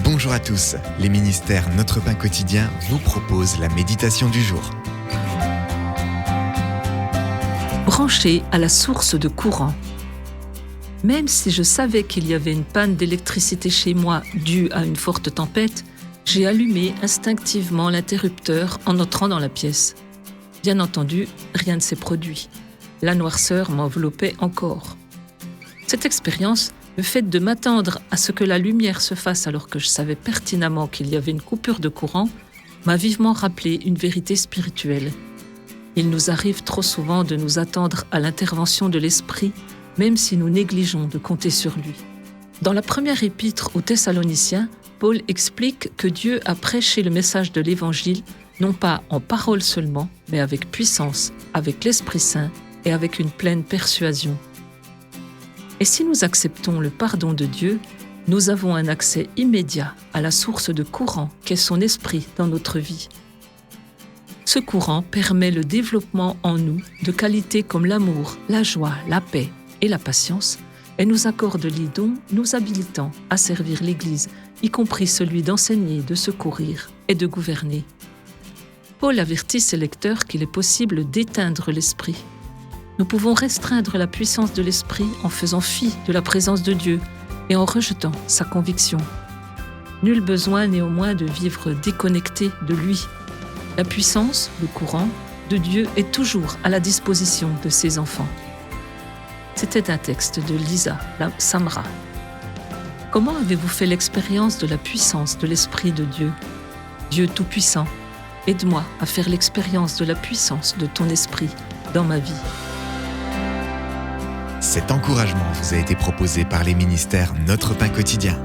Bonjour à tous, les ministères Notre Pain Quotidien vous proposent la méditation du jour. Branché à la source de courant. Même si je savais qu'il y avait une panne d'électricité chez moi due à une forte tempête, j'ai allumé instinctivement l'interrupteur en entrant dans la pièce. Bien entendu, rien ne s'est produit. La noirceur m'enveloppait encore. Cette expérience, le fait de m'attendre à ce que la lumière se fasse alors que je savais pertinemment qu'il y avait une coupure de courant, m'a vivement rappelé une vérité spirituelle. Il nous arrive trop souvent de nous attendre à l'intervention de l'Esprit, même si nous négligeons de compter sur lui. Dans la première épître aux Thessaloniciens, Paul explique que Dieu a prêché le message de l'Évangile, non pas en parole seulement, mais avec puissance, avec l'Esprit Saint et avec une pleine persuasion. Et si nous acceptons le pardon de Dieu, nous avons un accès immédiat à la source de courant qu'est son esprit dans notre vie. Ce courant permet le développement en nous de qualités comme l'amour, la joie, la paix et la patience et nous accorde les dons nous habilitant à servir l'Église, y compris celui d'enseigner, de secourir et de gouverner. Paul avertit ses lecteurs qu'il est possible d'éteindre l'esprit. Nous pouvons restreindre la puissance de l'esprit en faisant fi de la présence de Dieu et en rejetant sa conviction. Nul besoin néanmoins de vivre déconnecté de lui. La puissance, le courant, de Dieu est toujours à la disposition de ses enfants. C'était un texte de Lisa Samra. Comment avez-vous fait l'expérience de la puissance de l'Esprit de Dieu? Dieu Tout-Puissant, aide-moi à faire l'expérience de la puissance de ton Esprit dans ma vie. Cet encouragement vous a été proposé par les ministères Notre Pain Quotidien.